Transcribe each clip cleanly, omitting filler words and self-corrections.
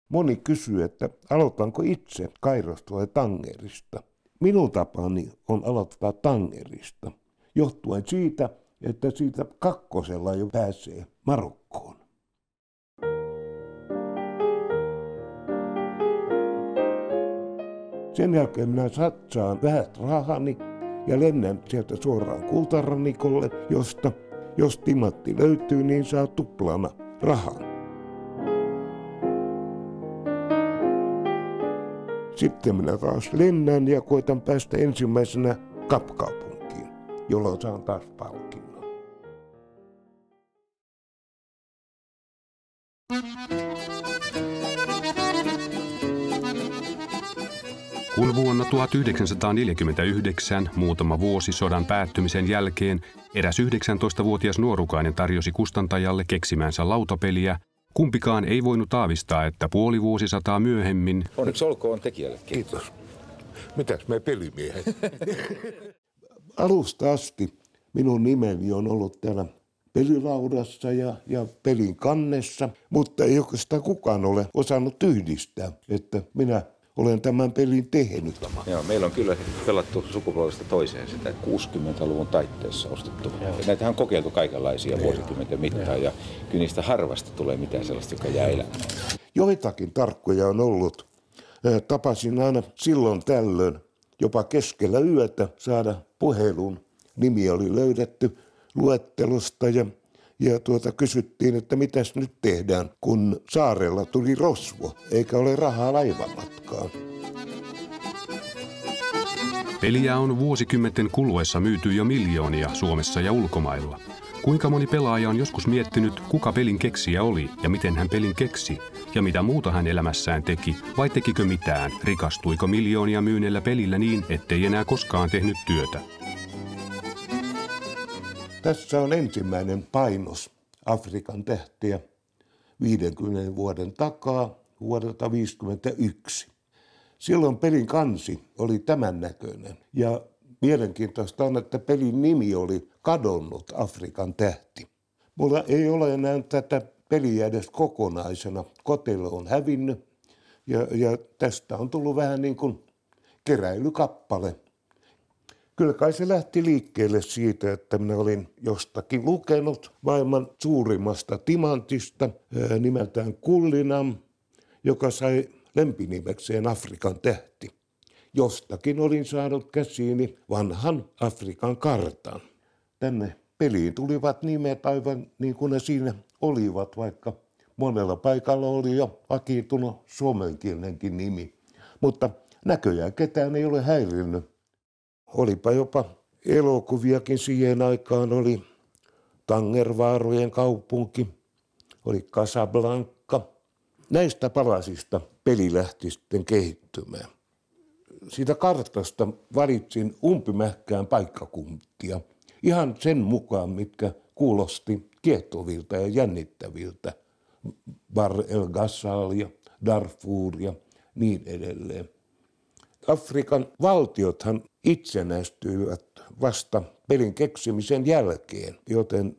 Moni kysyy, että aloitanko itse Kairosta vai Tangerista. Minun tapani on aloittaa Tangerista, johtuen siitä, että siitä kakkosella jo pääsee Marokkoon. Sen jälkeen minä satsaan vähät rahani ja lennän sieltä suoraan kultarannikolle, josta jos timatti löytyy, niin saa tuplana rahan. Sitten minä taas lennän ja koitan päästä ensimmäisenä Kapkaupunkiin, jolloin saan taas palkinnon. Kun vuonna 1949, muutama vuosi sodan päättymisen jälkeen, eräs 19-vuotias nuorukainen tarjosi kustantajalle keksimänsä lautapeliä, kumpikaan ei voinut aavistaa, että puoli vuosisataa myöhemmin... Onneksi olkoon tekijälle. Kiitos. Mitäs me pelimiehet? Alusta asti minun nimeni on ollut täällä pelilaudassa ja pelin kannessa, mutta ei oikeastaan kukaan ole osannut yhdistää, että minä olen tämän pelin tehnyt. Joo, meillä on kyllä pelattu sukupolvesta toiseen sitä 60-luvun taitteessa ostettu. Näitähän on kokeiltu kaikenlaisia vuosikymmenten mittaan ja kyllä niistä harvasta tulee mitään sellaista, joka jää elämään. Joitakin tarkkoja on ollut. Tapasin aina silloin tällöin, jopa keskellä yötä saada puhelun. Nimi oli löydetty luettelosta ja kysyttiin, että mitäs nyt tehdään, kun saarella tuli rosvo, eikä ole rahaa laivamatkaan. Peliä on vuosikymmenten kuluessa myyty jo miljoonia Suomessa ja ulkomailla. Kuinka moni pelaaja on joskus miettinyt, kuka pelin keksijä oli ja miten hän pelin keksi? Ja mitä muuta hän elämässään teki, vai tekikö mitään? Rikastuiko miljoonia myynnellä pelillä niin, ettei enää koskaan tehnyt työtä? Tässä on ensimmäinen painos Afrikan tähtiä 50 vuoden takaa vuodelta 1951. Silloin pelin kansi oli tämän näköinen ja mielenkiintoista on, että pelin nimi oli Kadonnut Afrikan tähti. Mulla ei ole enää tätä peliä edes kokonaisena. Kotelo on hävinnyt ja tästä on tullut vähän niin kuin keräilykappale. Kyllä kai se lähti liikkeelle siitä, että minä olin jostakin lukenut maailman suurimmasta timantista nimeltään Cullinan, joka sai lempinimekseen Afrikan tähti. Jostakin olin saanut käsiini vanhan Afrikan kartan. Tänne peliin tulivat nimet aivan niin kuin ne siinä olivat, vaikka monella paikalla oli jo vakiintunut suomenkielenkin nimi. Mutta näköjään ketään ei ole häirinnyt. Olipa jopa elokuviakin siihen aikaan, oli Tangervaarojen kaupunki, oli Casablanca. Näistä palasista peli lähti sitten kehittymään. Siitä kartasta valitsin umpimähkään paikkakuntia ihan sen mukaan, mitkä kuulosti kiehtovilta ja jännittäviltä. Bahr el Ghazal ja Darfur ja niin edelleen. Afrikan valtiothan itsenäistyivät vasta pelin keksimisen jälkeen, joten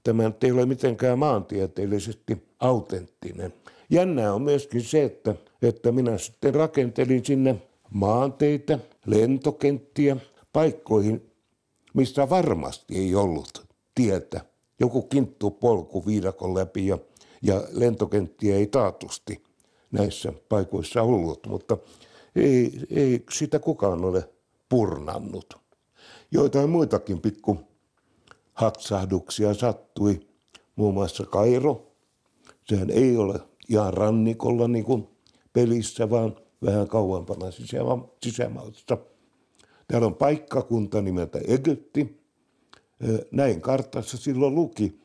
tämä ei ole mitenkään maantieteellisesti autenttinen. Jännää on myöskin se, että minä sitten rakentelin sinne maanteitä, lentokenttiä, paikkoihin, missä varmasti ei ollut tietä. Joku kinttupolku viidakon läpi ja lentokenttiä ei taatusti näissä paikoissa ollut, mutta ei sitä kukaan ole purnannut. Joitain muitakin pikku hatsahduksia sattui, muun muassa Kairo. Sehän ei ole ihan rannikolla niin kuin pelissä, vaan vähän kauempana sisämaassa. Täällä on paikkakunta nimeltä Egypti. Näin kartassa silloin luki.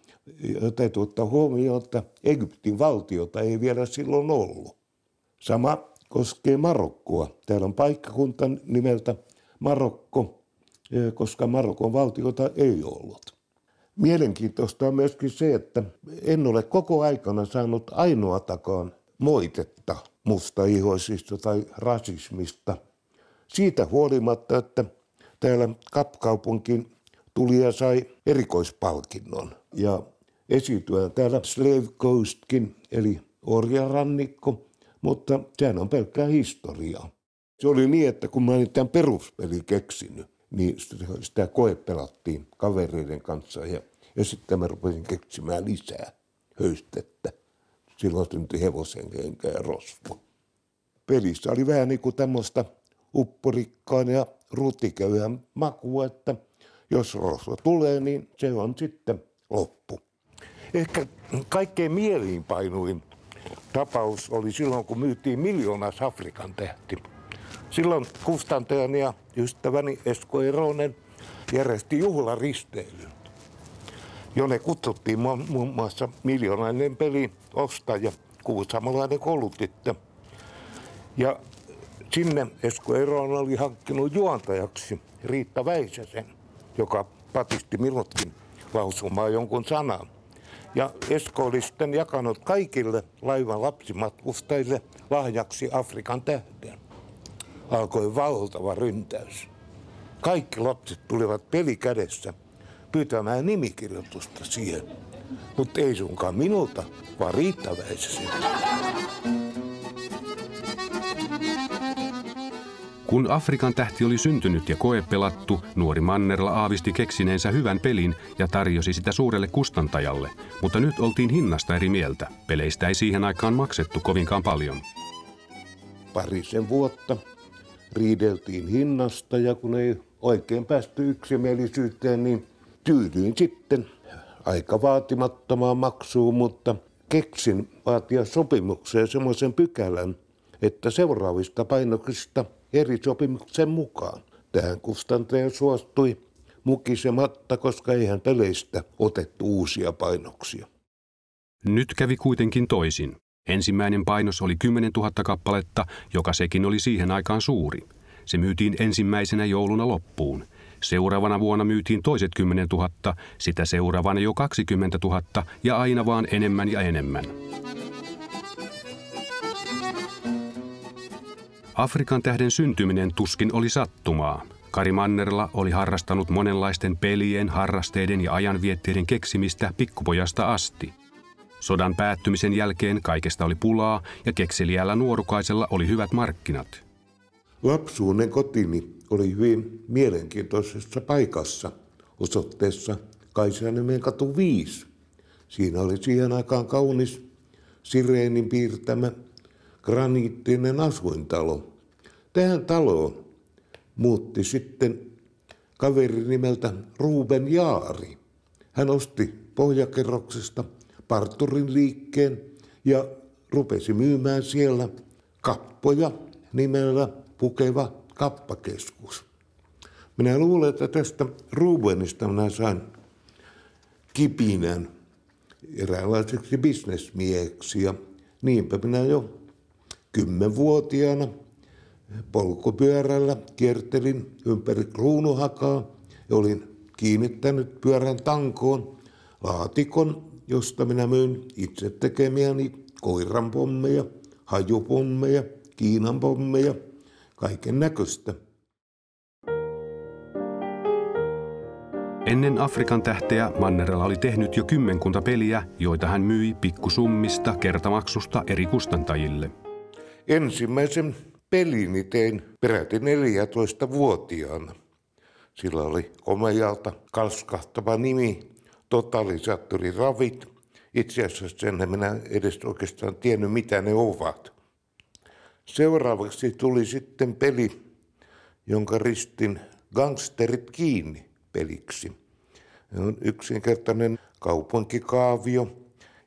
Täytyy ottaa huomioon, että Egyptin valtiota ei vielä silloin ollut. Sama koskee Marokkoa. Täällä on paikkakunta nimeltä Marokko, koska Marokon valtiota ei ollut. Mielenkiintoista on myöskin se, että en ole koko aikana saanut ainoatakaan moitetta mustaihoisista tai rasismista. Siitä huolimatta, että täällä Kapkaupunkiin tuli ja sai erikoispalkinnon. Ja esiintyä täällä Slave Coastkin, eli orjarannikko, Mutta sehän on pelkkää historiaa. Se oli niin, että kun mä olin tämän peruspelin keksinyt, niin sitä koepelattiin kavereiden kanssa ja sitten mä rupesin keksimään lisää höystettä. Silloin syntyi hevosen kenkä ja rosvo. Pelissä oli vähän niin kuin tämmöistä upporikkaan ja rutiköyhän makua, että jos rosvo tulee, niin se on sitten loppu. Ehkä kaikkein mieliinpainuin tapaus oli silloin, kun myytiin 1 Afrikan tähti. Silloin kustantajani ja ystäväni Esko Eronen järjesti juhlaristeilyn, jonne kutsuttiin muun muassa miljoonainen pelin ostaja, kuusamolainen koulutyttö. Ja sinne Esko Eronen oli hankkinut juontajaksi Riitta Väisäsen, joka patisti minutkin lausumaan jonkun sanan. Ja Esko oli sitten jakanut kaikille laivan lapsimatkustajille lahjaksi Afrikan tähden. Alkoi valtava ryntäys. Kaikki lapset tulivat pelikädessä pyytämään nimikirjoitusta siihen. Mutta ei suinkaan minulta, vaan Riitta Väisäsen. Kun Afrikan tähti oli syntynyt ja koepelattu, nuori Mannerla aavisti keksineensä hyvän pelin ja tarjosi sitä suurelle kustantajalle. Mutta nyt oltiin hinnasta eri mieltä. Peleistä ei siihen aikaan maksettu kovinkaan paljon. Parisen vuotta riideltiin hinnasta ja kun ei oikein päästy yksimielisyyteen, niin tyydyin sitten aika vaatimattomaan maksuun, mutta keksin vaatia sopimukseen semmoisen pykälän, että seuraavista painoksista eri sopimuksen mukaan. Tähän kustantaja suostui mukisematta, koska eihän peleistä otettu uusia painoksia. Nyt kävi kuitenkin toisin. Ensimmäinen painos oli 10 000 kappaletta, joka sekin oli siihen aikaan suuri. Se myytiin ensimmäisenä jouluna loppuun. Seuraavana vuonna myytiin toiset 10 000, sitä seuraavana jo 20 000 ja aina vaan enemmän ja enemmän. Afrikan tähden syntyminen tuskin oli sattumaa. Kari Mannerla oli harrastanut monenlaisten pelien, harrasteiden ja ajanvietteiden keksimistä pikkupojasta asti. Sodan päättymisen jälkeen kaikesta oli pulaa ja kekseliällä nuorukaisella oli hyvät markkinat. Lapsuuden kotini oli hyvin mielenkiintoisessa paikassa, osoitteessa Kaisaniemen katu 5. Siinä oli siihen aikaan kaunis sireenin piirtämä graniittinen asuintalo. Tähän taloon muutti sitten kaveri nimeltä Ruben Jaari. Hän osti pohjakerroksesta parturin liikkeen ja rupesi myymään siellä kappoja nimellä Pukeva kappakeskus. Minä luulen, että tästä Rubenista minä sain kipinän eräänlaiseksi bisnesmieheksi ja niinpä minä jo 10-vuotiaana polkupyörällä kiertelin ympäri Kruunuhakaa ja olin kiinnittänyt pyörän tankoon laatikon, josta minä myin itse tekemiäni koiranpommeja, hajupommeja, kiinanpommeja, kaiken näköistä. Ennen Afrikan tähteä Mannerla oli tehnyt jo 10 peliä, joita hän myi pikkusummista kertamaksusta eri kustantajille. Ensimmäisen pelini tein peräti 14-vuotiaana. Sillä oli komealta kalskahtava nimi, Totalisaattori Ravit. Itse asiassa sen minä edes oikeastaan tiennyt, mitä ne ovat. Seuraavaksi tuli sitten peli, jonka ristin Gangsterit kiinni peliksi. Se on yksinkertainen kaupunkikaavio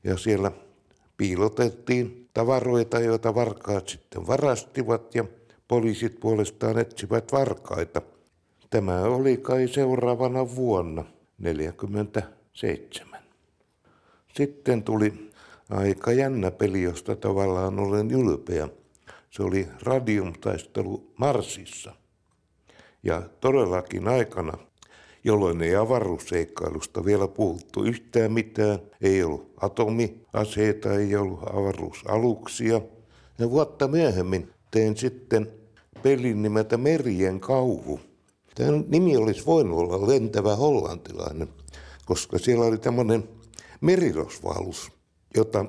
ja siellä piilotettiin tavaroita, joita varkaat sitten varastivat ja poliisit puolestaan etsivät varkaita. Tämä oli kai seuraavana vuonna 1947. Sitten tuli aika jännä peli, josta tavallaan olen ylpeä. Se oli radiumtaistelu Marsissa. Ja todellakin aikana, jolloin ei avaruusseikkailusta vielä puhuttu yhtään mitään, ei ollut atomiaseita, ei ollut avaruusaluksia. Ja vuotta myöhemmin tein sitten pelin nimeltä Merien kauhu. Tämä nimi olisi voinut olla Lentävä hollantilainen, koska siellä oli tämmöinen merirosvoalus, jota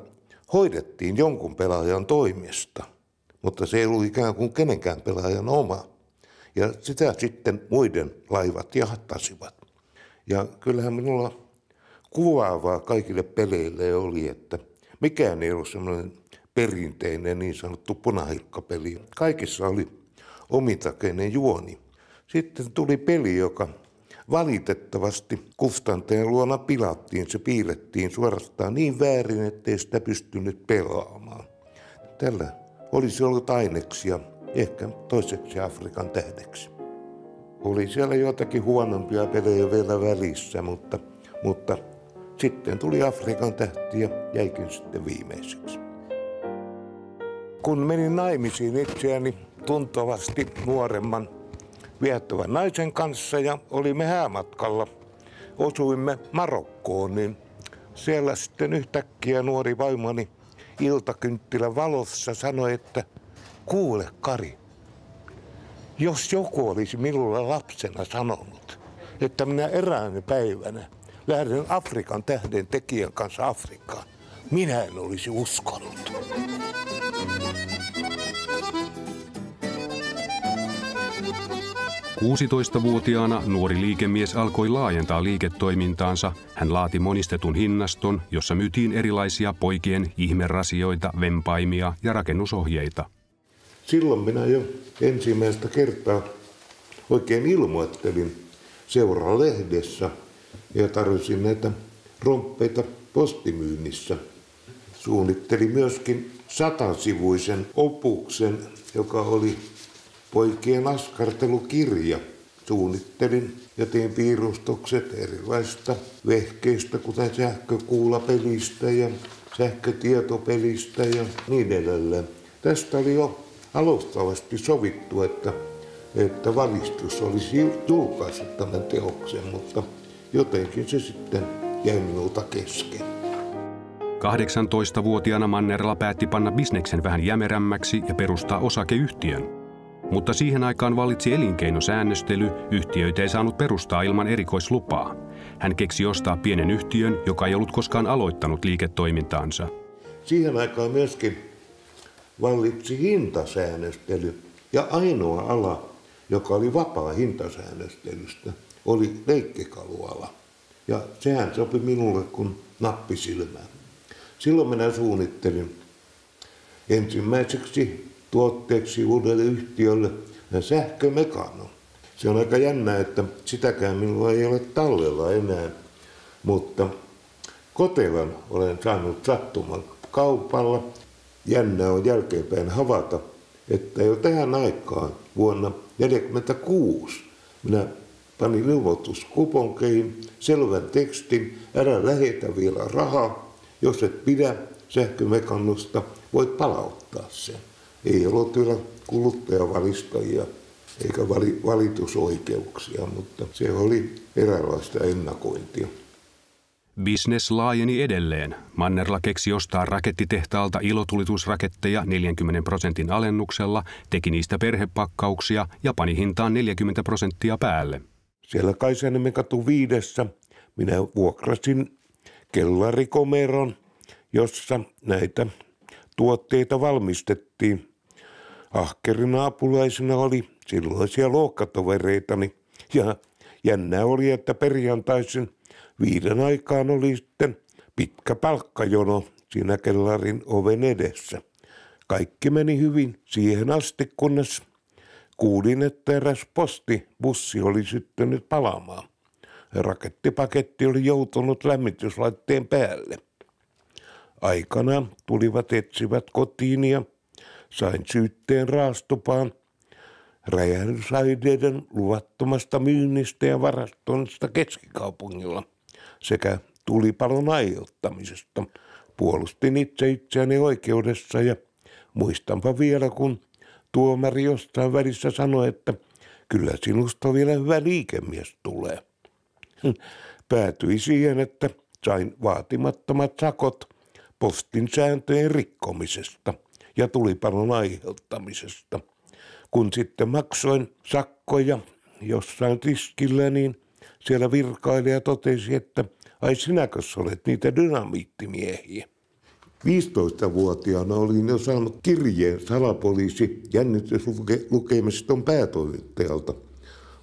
hoidettiin jonkun pelaajan toimesta, mutta se ei ollut ikään kuin kenenkään pelaajan oma. Ja sitä sitten muiden laivat jahtasivat. Ja kyllähän minulla kuvaavaa kaikille peleille oli, että mikään ei ollut semmoinen perinteinen niin sanottu punahilkkapeli. Kaikissa oli omitakeinen juoni. Sitten tuli peli, joka valitettavasti kustantajan luona pilattiin. Se piirrettiin suorastaan niin väärin, ettei sitä pystynyt pelaamaan. Tällä olisi ollut aineksia ehkä toiseksi Afrikan tähdeksi. Oli siellä jotakin huonompia pelejä vielä välissä, mutta sitten tuli Afrikan tähti ja jäikin sitten viimeiseksi. Kun menin naimisiin itseäni tuntuvasti nuoremman viettävän naisen kanssa ja olimme häämatkalla, osuimme Marokkoon, niin siellä sitten yhtäkkiä nuori vaimoni iltakynttilän valossa sanoi, että kuule Kari, jos joku olisi minulle lapsena sanonut, että minä eräänä päivänä lähden Afrikan tähden tekijän kanssa Afrikkaan, minä en olisi uskonut. Kuusitoistavuotiaana nuori liikemies alkoi laajentaa liiketoimintaansa. Hän laati monistetun hinnaston, jossa myytiin erilaisia poikien ihmerasioita, vempaimia ja rakennusohjeita. Silloin minä jo ensimmäistä kertaa oikein ilmoittelin Seura-lehdessä ja tarjosin näitä romppeita postimyynnissä. Suunnittelin myöskin 100-sivuisen opuksen, joka oli poikien askartelukirja. Suunnittelin ja tein piirustukset erilaisista vehkeistä, kuten sähkökuulapelistä ja sähkötietopelistä ja niin edelleen. Tästä oli jo alustavasti sovittu, että valistus olisi julkaissut tämän teoksen, mutta jotenkin se sitten jäi minulta kesken. 18-vuotiaana Mannerla päätti panna bisneksen vähän jämerämmäksi ja perustaa osakeyhtiön. Mutta siihen aikaan vallitsi elinkeinosäännöstely, yhtiöitä ei saanut perustaa ilman erikoislupaa. Hän keksi ostaa pienen yhtiön, joka ei ollut koskaan aloittanut liiketoimintaansa. Siihen aikaan myöskin vallitsi hintasäännöstely ja ainoa ala, joka oli vapaa hintasäännöstelystä, oli leikkikaluala. Ja sehän sopi minulle kuin nappisilmään. Silloin minä suunnittelin ensimmäiseksi tuotteeksi uudelle yhtiölle sähkömekanon. Se on aika jännä, että sitäkään minulla ei ole tallella enää, mutta Kotelan olen saanut sattuman kaupalla. Jännä on jälkeenpäin havaita, että jo tähän aikaan vuonna 1946 minä panin ilmoituskuponkeihin selvän tekstin, älä lähetä vielä rahaa, jos et pidä sähkömekannusta, voit palauttaa sen. Ei ollut vielä kuluttajavalistajia eikä valitusoikeuksia, mutta se oli eräänlaista ennakointia. Business laajeni edelleen. Mannerla keksi ostaa rakettitehtaalta ilotulitusraketteja 40% alennuksella, teki niistä perhepakkauksia ja pani hintaan 40% päälle. Siellä Kaisaniemen katu 5 minä vuokrasin kellarikomeron, jossa näitä tuotteita valmistettiin. Ahkerina apulaisena oli silloisia luokkatovereitani ja jännää oli, että perjantaisin 5 aikaan oli sitten pitkä palkkajono siinä kellarin oven edessä. Kaikki meni hyvin siihen asti, kunnes kuulin, että eräs postibussi oli syttynyt palaamaan. Rakettipaketti oli joutunut lämmityslaitteen päälle. Aikana tulivat etsivät kotiin ja sain syytteen raastupaan räjähdysaineiden luvattomasta myynnistä ja varastoinnista keskikaupungilla sekä tulipalon aiheuttamisesta. Puolustin itseäni oikeudessa ja muistanpa vielä, kun tuomari jostain välissä sanoi, että kyllä sinusta vielä hyvä liikemies tulee. Päätyi siihen, että sain vaatimattomat sakot postin sääntöjen rikkomisesta ja tulipalon aiheuttamisesta. Kun sitten maksoin sakkoja jossain tiskillä, niin siellä virkailija totesi, että ai sinäkös olet niitä dynamiittimiehiä. 15-vuotiaana olin jo saanut kirjeen salapoliisi jännityslukemistoon päätoimittajalta.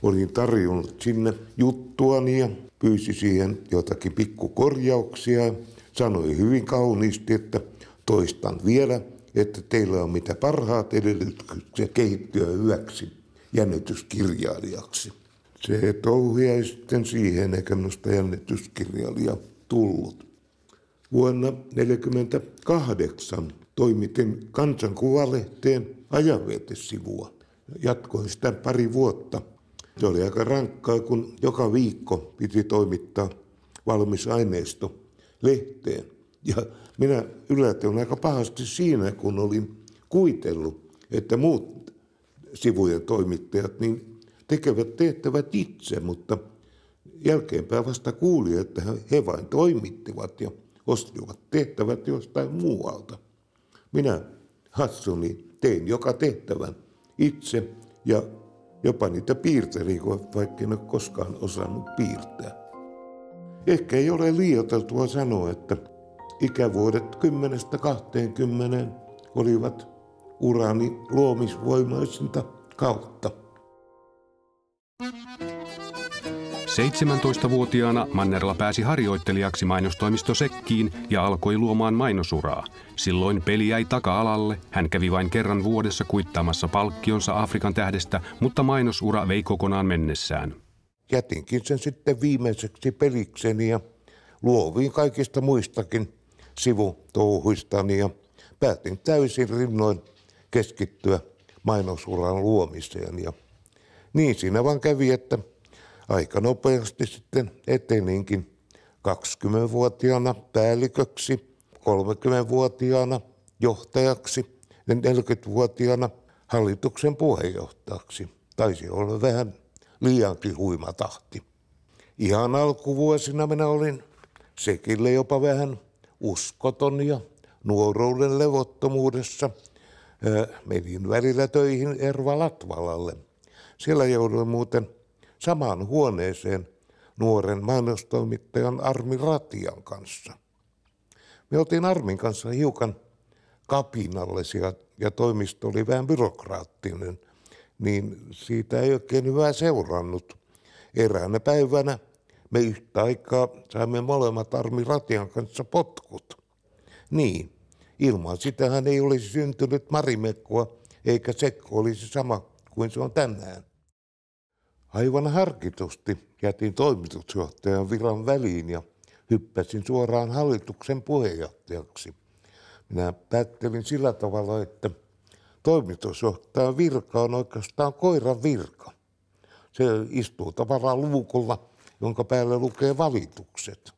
Olin tarjonnut sinne juttuani ja pyysi siihen jotakin pikkukorjauksia. Sanoi hyvin kauniisti, että toistan vielä, että teillä on mitä parhaat edellytykset kehittyä hyväksi jännityskirjailijaksi. Se touhu jäi sitten siihen, eikä minusta jännityskirjailija tullut. Vuonna 1948 toimitin Kansankuvalehteen ajanvietesivua. Jatkoin sitä pari vuotta. Se oli aika rankkaa, kun joka viikko piti toimittaa valmis aineisto lehteen. Ja minä yllätyin aika pahasti siinä, kun olin kuitellut, että muut sivujen toimittajat niin tekevät tehtävät itse, mutta jälkeenpäin vasta kuulin, että he vain toimittivat ja ostivat tehtävät jostain muualta. Minä hassuni tein joka tehtävän itse ja jopa niitä piirtelin, vaikka en ole koskaan osannut piirtää. Ehkä ei ole liioiteltua sanoa, että ikävuodet 10-20 olivat urani luomisvoimaisinta kautta. 17-vuotiaana Mannerla pääsi harjoittelijaksi mainostoimisto Sekkiin ja alkoi luomaan mainosuraa. Silloin peli jäi taka-alalle, hän kävi vain kerran vuodessa kuittaamassa palkkionsa Afrikan tähdestä, mutta mainosura vei kokonaan mennessään. Jätinkin sen sitten viimeiseksi pelikseni ja luovuin kaikista muistakin sivutouhuistani ja päätin täysin rinnoin keskittyä mainosuran luomiseen. Ja niin siinä vaan kävi, että aika nopeasti sitten eteninkin 20-vuotiaana päälliköksi, 30-vuotiaana johtajaksi ja 40-vuotiaana hallituksen puheenjohtajaksi. Taisi olla vähän liiankin huima tahti. Ihan alkuvuosina minä olin Sekille jopa vähän uskoton ja nuoruuden levottomuudessa. Menin välillä töihin Erva Latvalalle. Siellä jouduin muuten samaan huoneeseen nuoren mainostoimittajan Armi Ratian kanssa. Me oltiin Armin kanssa hiukan kapinallisia ja toimisto oli vähän byrokraattinen, niin siitä ei oikein hyvää seurannut. Eräänä päivänä me yhtä aikaa saimme molemmat Armi Ratian kanssa potkut. Niin, ilman sitähän ei olisi syntynyt Marimekkoa, eikä Sekko olisi sama kuin se on tänään. Aivan harkitusti jätin toimitusjohtajan viran väliin ja hyppäsin suoraan hallituksen puheenjohtajaksi. Minä päättelin sillä tavalla, että toimitusjohtajan virka on oikeastaan koiran virka. Se istuu tavallaan luukulla, jonka päällä lukee valitukset.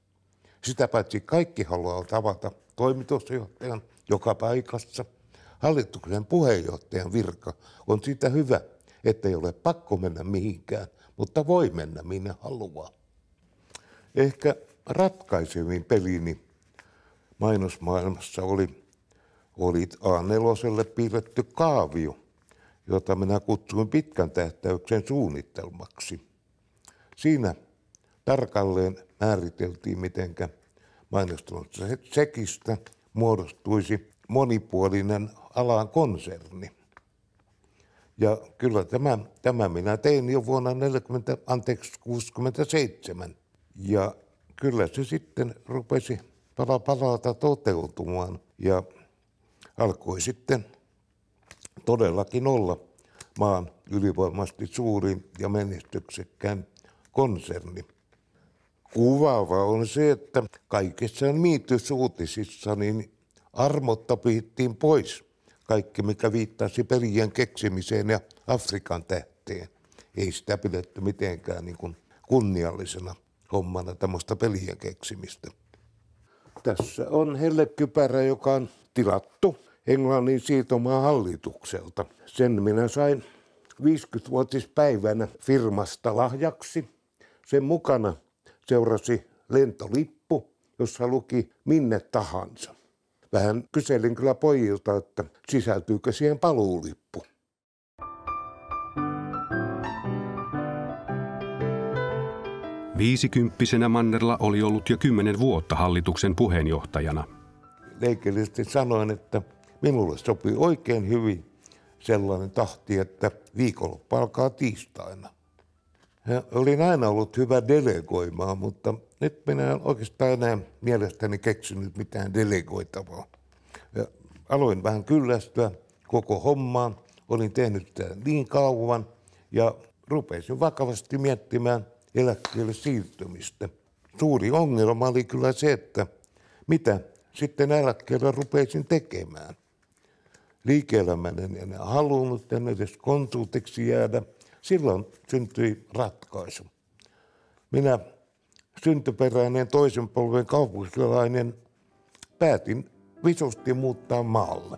Sitä paitsi kaikki haluaa tavata toimitusjohtajan joka paikassa. Hallituksen puheenjohtajan virka on siitä hyvä, ettei ole pakko mennä mihinkään, mutta voi mennä minne haluaa. Ehkä ratkaisevin pelini mainosmaailmassa oli A4:lle piirretty kaavio, jota minä kutsuin pitkän tähtäyksen suunnitelmaksi. Siinä tarkalleen määriteltiin, mitenkä mainostoimisto Sekistä muodostuisi monipuolinen alan konserni. Ja kyllä tämä minä tein jo vuonna 1967. Ja kyllä se sitten rupesi palalta toteutumaan ja alkoi sitten todellakin olla maan ylivoimaisesti suurin ja menestyksekkään konserni. Kuvaava on se, että kaikissa miitysuutisissa niin armotta pidettiin pois kaikki, mikä viittasi pelien keksimiseen ja Afrikan tähteen. Ei sitä pidetty mitenkään niin kuin kunniallisena hommana tämmöistä pelien keksimistä. Tässä on hellekypärä, joka on tilattu Englannin siirtomaan hallitukselta. Sen minä sain 50-vuotispäivänä firmasta lahjaksi. Sen mukana seurasi lentolippu, jossa luki minne tahansa. Vähän kyselin kyllä pojilta, että sisältyykö siihen paluulippu. Viisikymppisenä Mannerla oli ollut jo 10 vuotta hallituksen puheenjohtajana. leikillisesti sanoin, että minulle sopii oikein hyvin sellainen tahti, että viikonloppu alkaa tiistaina. Ja olin aina ollut hyvä delegoimaan, mutta nyt minä en oikeastaan enää mielestäni keksinyt mitään delegoitavaa. Ja aloin vähän kyllästyä koko hommaan. Olin tehnyt sitä niin kauan ja rupesin vakavasti miettimään eläkkeelle siirtymistä. Suuri ongelma oli kyllä se, että mitä sitten eläkkeellä rupesin tekemään. Liike-elämän en enää halunnut, en edes konsultiksi jäädä. Silloin syntyi ratkaisu. Minä, syntyperäinen toisen polven kaupunkilainen, päätin visusti muuttaa maalle.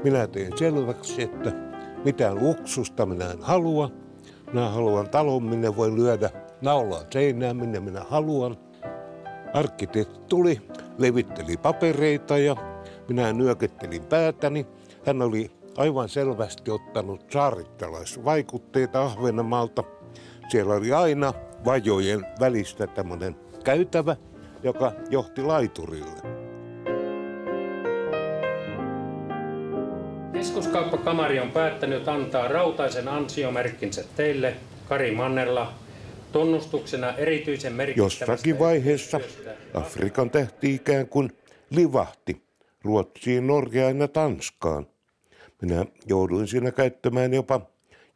Minä tein selväksi, että mitään luksusta minä en halua. Minä haluan talon, minne voi lyödä naulaa seinään, minne minä haluan. Arkkitehti tuli, levitteli papereita ja minä nyökyttelin päätäni. Hän oli aivan selvästi ottanut saarittalaisvaikutteita Ahvenanmaalta. Siellä oli aina vajojen välistä tämmöinen käytävä, joka johti laiturille. Keskuskauppakamari on päättänyt antaa rautaisen ansiomerkkinsä teille, Kari Mannerla, tunnustuksena erityisen merkittävästä... Jossakin vaiheessa Afrikan tähti ikään kuin livahti Ruotsiin, Norjaan ja Tanskaan. Minä jouduin siinä käyttämään jopa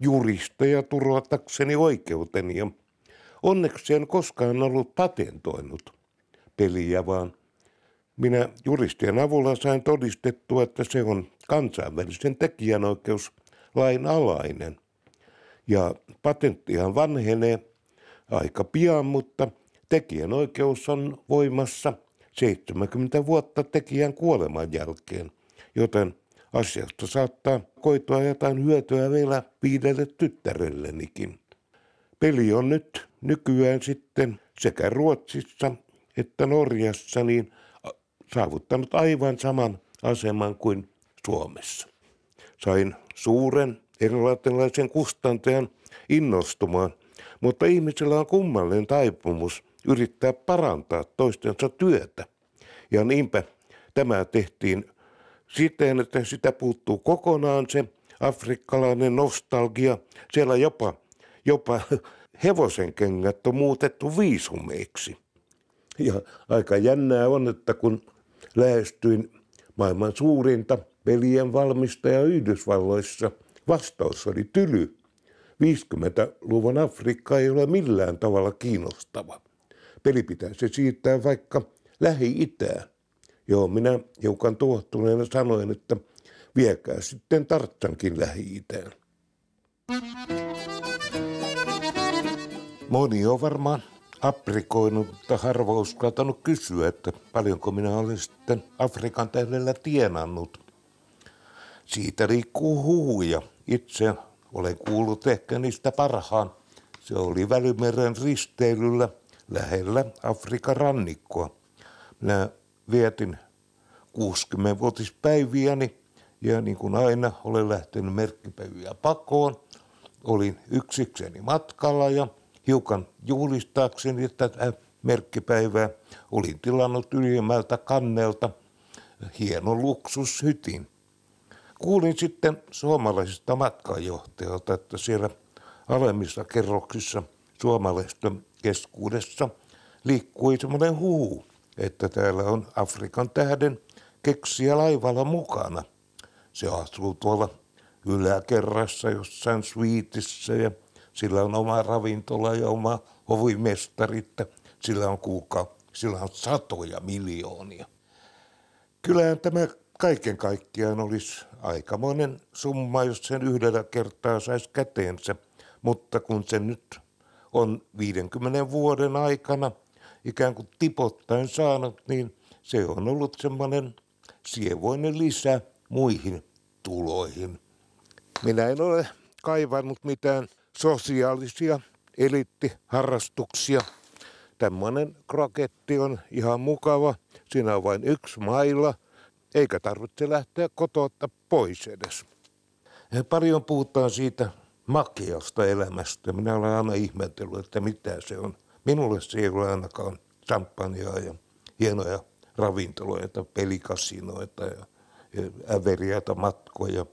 juristeja turvatakseni oikeuteni. Ja onneksi en koskaan ollut patentoinut peliä, vaan minä juristien avulla sain todistettua, että se on kansainvälisen tekijänoikeuslain alainen. Ja patenttihan vanhenee aika pian, mutta tekijänoikeus on voimassa 70 vuotta tekijän kuoleman jälkeen, joten asiasta saattaa koitua jotain hyötyä vielä 5 tyttärellenikin. Peli on nyt nykyään sitten sekä Ruotsissa että Norjassa niin saavuttanut aivan saman aseman kuin Suomessa. Sain suuren erilaisen kustantajan innostumaan, mutta ihmisillä on kummallinen taipumus yrittää parantaa toistensa työtä. Ja niinpä tämä tehtiin siten, että sitä puuttuu kokonaan se afrikkalainen nostalgia. Siellä jopa hevosenkengät on muutettu viisumeiksi. Ja aika jännää on, että kun lähestyin maailman suurinta pelien valmistajaa Yhdysvalloissa, vastaus oli tyly. 50-luvun Afrikka ei ole millään tavalla kiinnostava. Peli pitäisi siirtää vaikka Lähi-Itään. Joo, minä hiukan tuohtuneena sanoin, että viekää sitten Tartsankin Lähi-Itään. Moni on varmaan aprikoinut, mutta harva uskaltanut kysyä, että paljonko minä olen sitten Afrikan tähdellä tienannut. Siitä liikkuu huhuja. Itse olen kuullut ehkä niistä parhaan. Se oli Välimeren risteilyllä lähellä Afrikan rannikkoa. Minä vietin 60-vuotispäiviäni ja niin kuin aina olen lähtenyt merkkipäiviä pakoon. Olin yksikseni matkalla ja hiukan juhlistaakseni tätä merkkipäivää olin tilannut ylimmältä kannelta hienon luksushytin. Kuulin sitten suomalaisesta matkanjohtajalta, että siellä alemmissa kerroksissa suomalaisten keskuudessa liikkui semmoinen huhu, että täällä on Afrikan tähden keksijä laivalla mukana. Se asuu tuolla yläkerrassa jossain suitissa ja sillä on oma ravintola ja oma hovimestari, sillä on satoja miljoonia. Kyllähän tämä kaiken kaikkiaan olisi aikamoinen summa, jos sen yhdellä kertaa saisi käteensä, mutta kun se nyt on 50 vuoden aikana ikään kuin tipoittain saanut, niin se on ollut semmoinen sievoinen lisä muihin tuloihin. Minä en ole kaivannut mitään sosiaalisia eliittiharrastuksia. Tämmöinen kroketti on ihan mukava. Siinä on vain yksi maila, eikä tarvitse lähteä kotoa pois edes. Ja paljon puhutaan siitä makeasta elämästä. Minä olen aina ihmetellyt, että mitä se on. Minulle se ei ole ainakaan champagnea ja hienoja ravintoloita, pelikasinoita ja äveriäitä matkoja.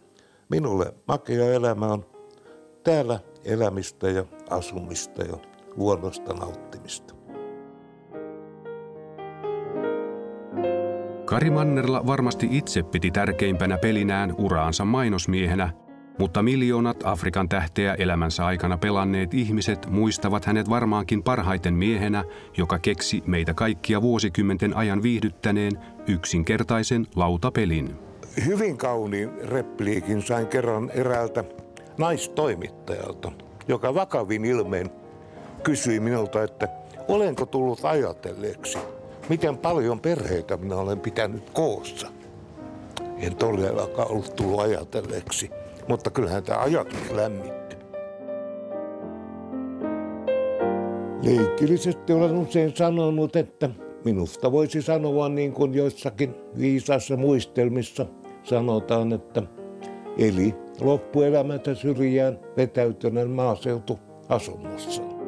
Minulle makea elämä on täällä elämistä ja asumista ja luonnosta nauttimista. Kari Mannerla varmasti itse piti tärkeimpänä pelinään uraansa mainosmiehenä, mutta miljoonat Afrikan tähteä elämänsä aikana pelanneet ihmiset muistavat hänet varmaankin parhaiten miehenä, joka keksi meitä kaikkia vuosikymmenten ajan viihdyttäneen yksinkertaisen lautapelin. Hyvin kauniin repliikin sain kerran eräältä naistoimittajalta, joka vakavin ilmeen kysyi minulta, että olenko tullut ajatelleeksi, miten paljon perheitä minä olen pitänyt koossa. En todellakaan ollut tullut ajatelleeksi, mutta kyllähän tämä ajatus lämmitti. Leikkillisesti olen usein sanonut, että minusta voisi sanoa niin kuin joissakin viisaissa muistelmissa sanotaan, että eli loppuelämätä syrjään vetäytyneen maaseutuasunnossa.